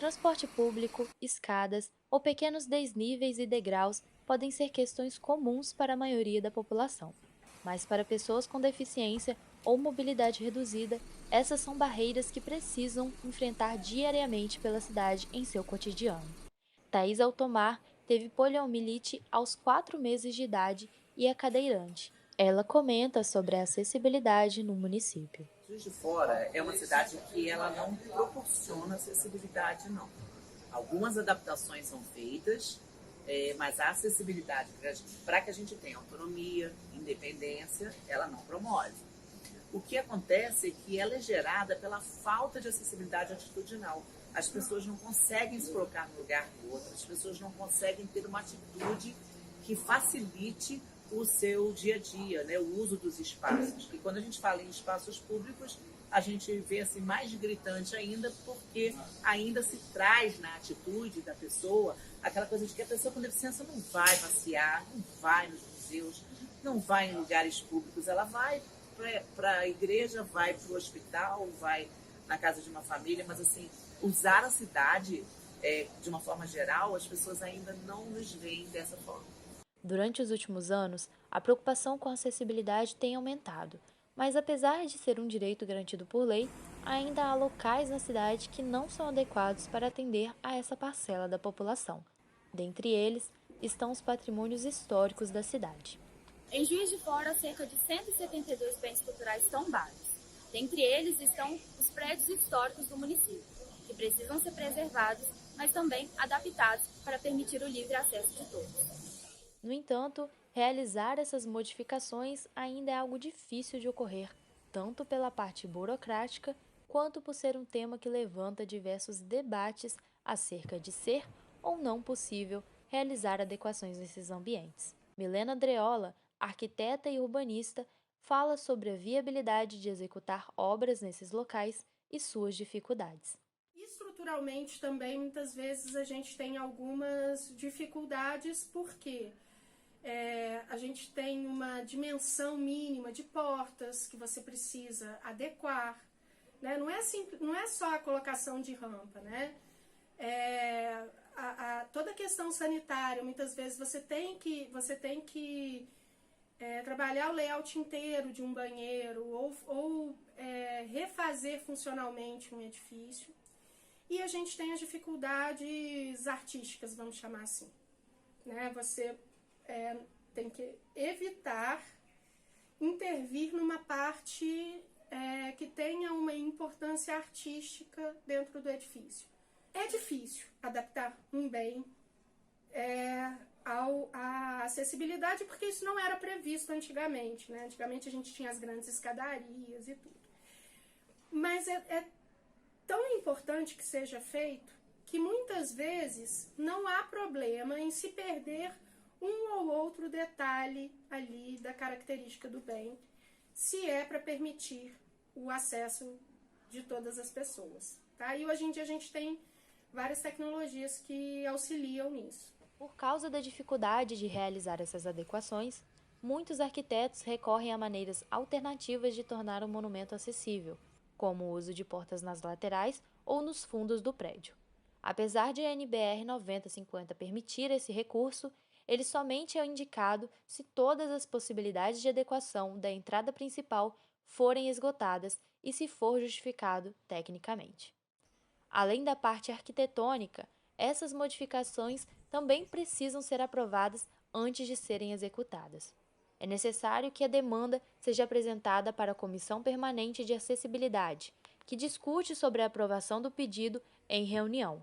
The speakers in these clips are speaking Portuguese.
Transporte público, escadas ou pequenos desníveis e degraus podem ser questões comuns para a maioria da população. Mas para pessoas com deficiência ou mobilidade reduzida, essas são barreiras que precisam enfrentar diariamente pela cidade em seu cotidiano. Thais Altomar teve poliomielite aos 4 meses de idade e é cadeirante. Ela comenta sobre a acessibilidade no município. Juiz de Fora é uma cidade que ela não proporciona acessibilidade, não. Algumas adaptações são feitas, mas a acessibilidade para que a gente tenha autonomia, independência, ela não promove. O que acontece é que ela é gerada pela falta de acessibilidade atitudinal. As pessoas não conseguem se colocar no lugar do outro, as pessoas não conseguem ter uma atitude que facilite o seu dia a dia, né, o uso dos espaços. E quando a gente fala em espaços públicos, a gente vê assim mais gritante ainda, porque ainda se traz na atitude da pessoa aquela coisa de que a pessoa com deficiência não vai passear, não vai nos museus, não vai em lugares públicos, ela vai para a igreja, vai para o hospital, vai na casa de uma família, mas assim, usar a cidade de uma forma geral, as pessoas ainda não nos veem dessa forma. Durante os últimos anos, a preocupação com a acessibilidade tem aumentado, mas apesar de ser um direito garantido por lei, ainda há locais na cidade que não são adequados para atender a essa parcela da população. Dentre eles estão os patrimônios históricos da cidade. Em Juiz de Fora, cerca de 172 bens culturais tombados. Dentre eles estão os prédios históricos do município, que precisam ser preservados, mas também adaptados para permitir o livre acesso de todos. No entanto, realizar essas modificações ainda é algo difícil de ocorrer, tanto pela parte burocrática quanto por ser um tema que levanta diversos debates acerca de ser ou não possível realizar adequações nesses ambientes. Milena Andreola, arquiteta e urbanista, fala sobre a viabilidade de executar obras nesses locais e suas dificuldades. Estruturalmente também, muitas vezes, a gente tem algumas dificuldades, porque a gente tem uma dimensão mínima de portas que você precisa adequar, né? Não é só a colocação de rampa, né? Toda a questão sanitária, muitas vezes você tem que trabalhar o layout inteiro de um banheiro ou refazer funcionalmente um edifício. E a gente tem as dificuldades artísticas, vamos chamar assim, né? Você tem que evitar intervir numa parte que tenha uma importância artística dentro do edifício. É difícil adaptar um bem à acessibilidade, porque isso não era previsto antigamente, né? Antigamente a gente tinha as grandes escadarias e tudo. Mas é tão importante que seja feito que muitas vezes não há problema em se perder um ou outro detalhe ali da característica do bem, se é para permitir o acesso de todas as pessoas, tá? E hoje em dia a gente tem várias tecnologias que auxiliam nisso. Por causa da dificuldade de realizar essas adequações, muitos arquitetos recorrem a maneiras alternativas de tornar o monumento acessível, como o uso de portas nas laterais ou nos fundos do prédio. Apesar de a NBR 9050 permitir esse recurso, ele somente é indicado se todas as possibilidades de adequação da entrada principal forem esgotadas e se for justificado tecnicamente. Além da parte arquitetônica, essas modificações também precisam ser aprovadas antes de serem executadas. É necessário que a demanda seja apresentada para a Comissão Permanente de Acessibilidade, que discute sobre a aprovação do pedido em reunião.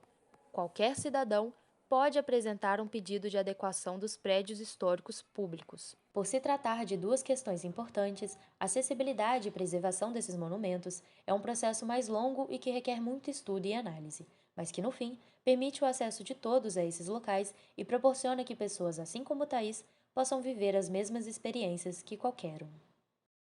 Qualquer cidadão pode apresentar um pedido de adequação dos prédios históricos públicos. Por se tratar de duas questões importantes, acessibilidade e preservação desses monumentos é um processo mais longo e que requer muito estudo e análise, mas que, no fim, permite o acesso de todos a esses locais e proporciona que pessoas assim como Thaís possam viver as mesmas experiências que qualquer um.